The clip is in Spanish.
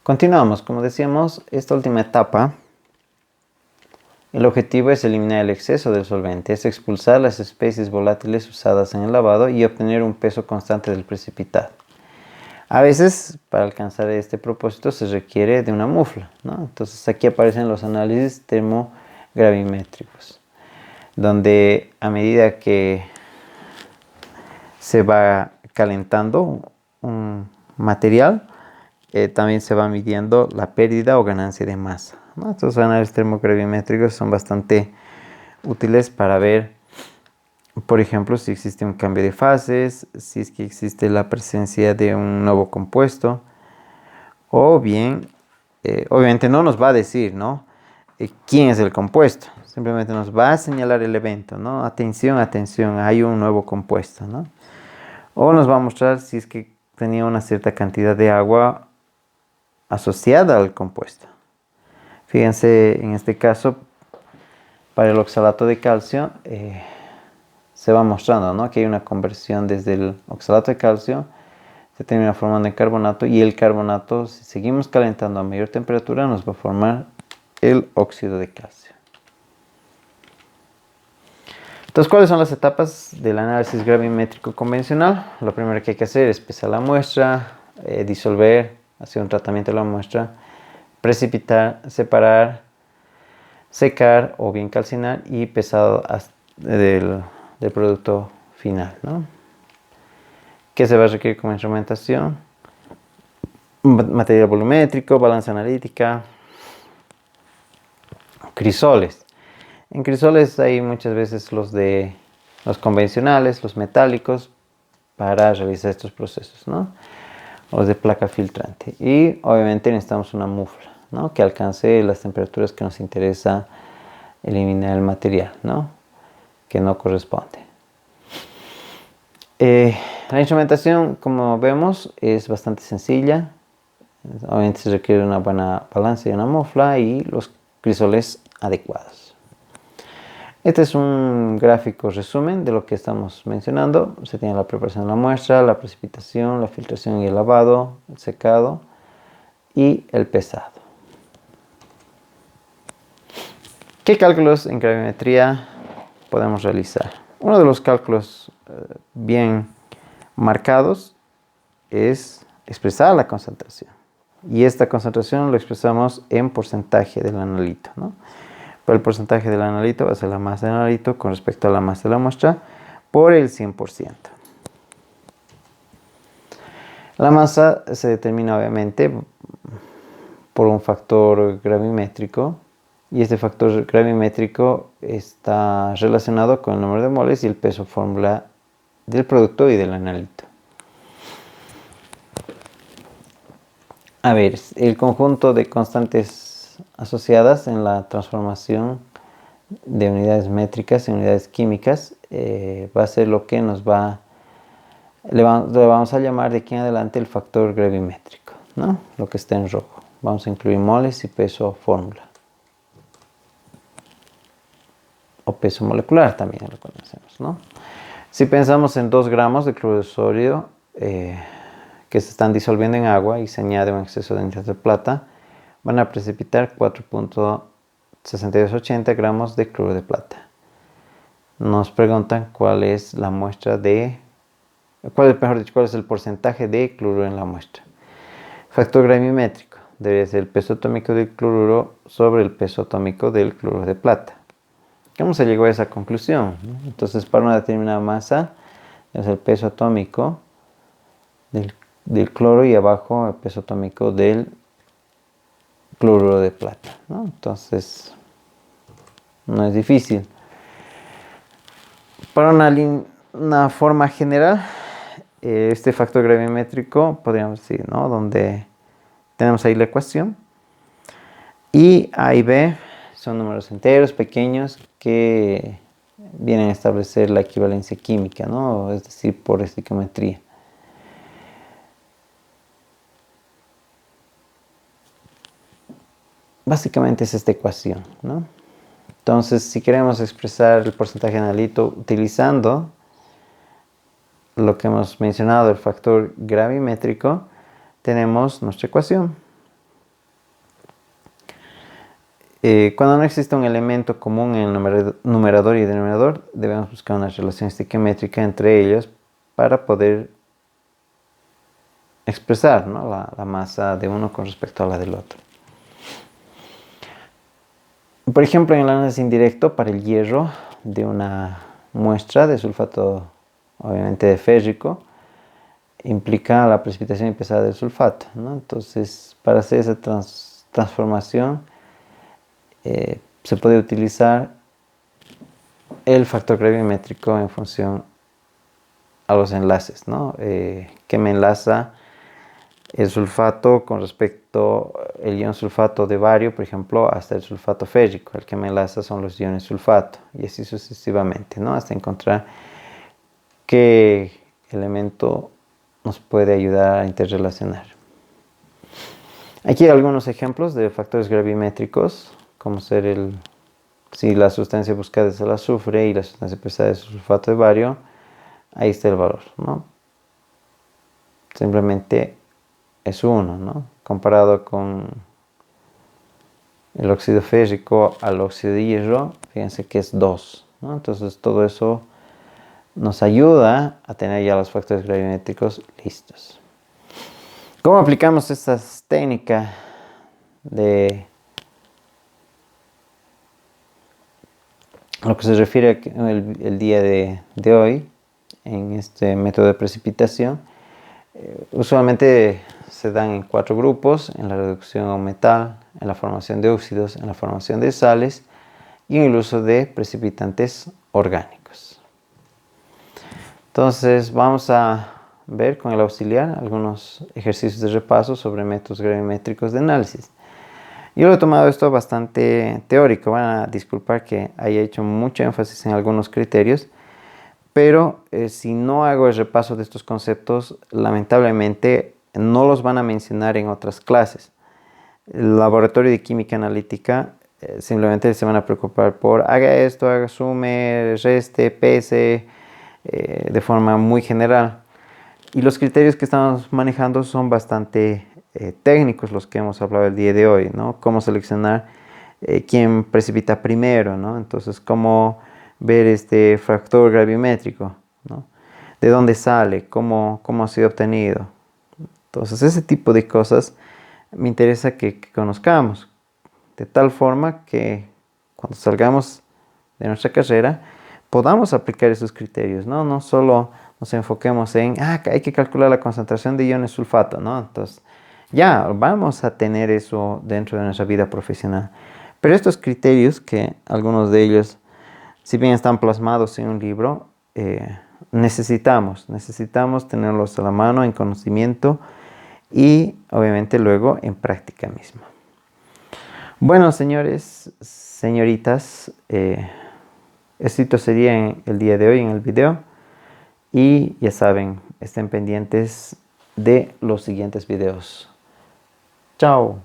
Continuamos, como decíamos, esta última etapa, el objetivo es eliminar el exceso del solvente, es expulsar las especies volátiles usadas en el lavado y obtener un peso constante del precipitado. A veces, para alcanzar este propósito, se requiere de una mufla, ¿no? Entonces aquí aparecen los análisis termogravimétricos, donde a medida que se va calentando un material, también se va midiendo la pérdida o ganancia de masa, ¿no? Estos análisis termogravimétricos son bastante útiles para ver, por ejemplo, si existe un cambio de fases, si es que existe la presencia de un nuevo compuesto, o bien, obviamente no nos va a decir, ¿no? Quién es el compuesto, simplemente nos va a señalar el evento, ¿no? Atención, atención, hay un nuevo compuesto, ¿no? O nos va a mostrar si es que tenía una cierta cantidad de agua asociada al compuesto. Fíjense, en este caso, para el oxalato de calcio, se va mostrando, ¿no?, que hay una conversión desde el oxalato de calcio, se termina formando en carbonato, y el carbonato, si seguimos calentando a mayor temperatura, nos va a formar el óxido de calcio. Entonces, ¿cuáles son las etapas del análisis gravimétrico convencional? Lo primero que hay que hacer es pesar la muestra, disolver, hacer un tratamiento de la muestra, precipitar, separar, secar o bien calcinar y pesado del producto final, ¿no? ¿Qué se va a requerir como instrumentación? Material volumétrico, balanza analítica, crisoles. En crisoles hay muchas veces los convencionales, los metálicos, para realizar estos procesos, ¿no? O los de placa filtrante. Y obviamente necesitamos una mufla, ¿no?, que alcance las temperaturas que nos interesa eliminar el material, ¿no?, que no corresponde. La instrumentación, como vemos, es bastante sencilla. Obviamente se requiere una buena balanza y una mufla y los crisoles adecuados. Este es un gráfico resumen de lo que estamos mencionando. Se tiene la preparación de la muestra, la precipitación, la filtración y el lavado, el secado y el pesado. ¿Qué cálculos en gravimetría podemos realizar? Uno de los cálculos bien marcados es expresar la concentración. Y esta concentración lo expresamos en porcentaje del analito, ¿no? Pero el porcentaje del analito va a ser la masa del analito con respecto a la masa de la muestra por el 100%. La masa se determina obviamente por un factor gravimétrico, y este factor gravimétrico está relacionado con el número de moles y el peso fórmula del producto y del analito. A ver, el conjunto de constantes asociadas en la transformación de unidades métricas en unidades químicas va a ser lo que le vamos a llamar de aquí en adelante el factor gravimétrico, ¿no?, lo que está en rojo. Vamos a incluir moles y peso fórmula. O peso molecular también lo conocemos, ¿no? Si pensamos en 2 gramos de cloruro de sodio que se están disolviendo en agua y se añade un exceso de nitrato de plata, van a precipitar 4.6280 gramos de cloruro de plata. Nos preguntan cuál es la muestra cuál es el porcentaje de cloruro en la muestra. Factor gravimétrico debería ser el peso atómico del cloruro sobre el peso atómico del cloruro de plata. ¿Cómo se llegó a esa conclusión? Entonces, para una determinada masa, es el peso atómico del cloro y abajo el peso atómico del cloruro de plata, ¿no? Entonces, no es difícil. Para una forma general, este factor gravimétrico, podríamos decir, ¿no?, donde tenemos ahí la ecuación, y A y B son números enteros pequeños que vienen a establecer la equivalencia química, ¿no?, es decir, por estequiometría. Básicamente es esta ecuación, ¿no? Entonces, si queremos expresar el porcentaje de analito utilizando lo que hemos mencionado, el factor gravimétrico, tenemos nuestra ecuación. Cuando no existe un elemento común en el numerador y denominador, debemos buscar una relación estequiométrica entre ellos para poder expresar, ¿no?, la masa de uno con respecto a la del otro. Por ejemplo, en el análisis indirecto para el hierro de una muestra de sulfato, obviamente de férrico, implica la precipitación pesada del sulfato, ¿no? Entonces, para hacer esa transformación, se puede utilizar el factor gravimétrico en función a los enlaces, ¿no? Que me enlaza el sulfato con respecto al ion sulfato de bario, por ejemplo, hasta el sulfato férrico. El que me enlaza son los iones sulfato, y así sucesivamente, ¿no?, hasta encontrar qué elemento nos puede ayudar a interrelacionar. Aquí hay algunos ejemplos de factores gravimétricos, como ser si la sustancia buscada es el azufre y la sustancia pesada es el sulfato de bario, ahí está el valor, ¿no? Simplemente es 1, ¿no? Comparado con el óxido férrico al óxido de hierro, fíjense que es 2, ¿no? Entonces todo eso nos ayuda a tener ya los factores gravimétricos listos. ¿Cómo aplicamos esta técnica de lo que se refiere el día de hoy en este método de precipitación? Usualmente se dan en 4 grupos: en la reducción a un metal, en la formación de óxidos, en la formación de sales y en el uso de precipitantes orgánicos. Entonces vamos a ver con el auxiliar algunos ejercicios de repaso sobre métodos gravimétricos de análisis. Yo lo he tomado esto bastante teórico, van a disculpar que haya hecho mucho énfasis en algunos criterios, pero si no hago el repaso de estos conceptos, lamentablemente no los van a mencionar en otras clases. El laboratorio de química analítica simplemente se van a preocupar por haga esto, haga sume, reste, pese, de forma muy general. Y los criterios que estamos manejando son bastante técnicos, los que hemos hablado el día de hoy, ¿no? Cómo seleccionar quién precipita primero, ¿no? Entonces, cómo ver este factor gravimétrico, ¿no? De dónde sale, cómo ha sido obtenido. Entonces, ese tipo de cosas me interesa que conozcamos, de tal forma que cuando salgamos de nuestra carrera podamos aplicar esos criterios, ¿no? No solo nos enfoquemos en, hay que calcular la concentración de iones sulfato, ¿no? Entonces, ya vamos a tener eso dentro de nuestra vida profesional. Pero estos criterios, que algunos de ellos, si bien están plasmados en un libro, necesitamos tenerlos a la mano, en conocimiento y obviamente luego en práctica misma. Bueno, señores, señoritas, esto sería en el día de hoy en el video. Y ya saben, estén pendientes de los siguientes videos. Chao.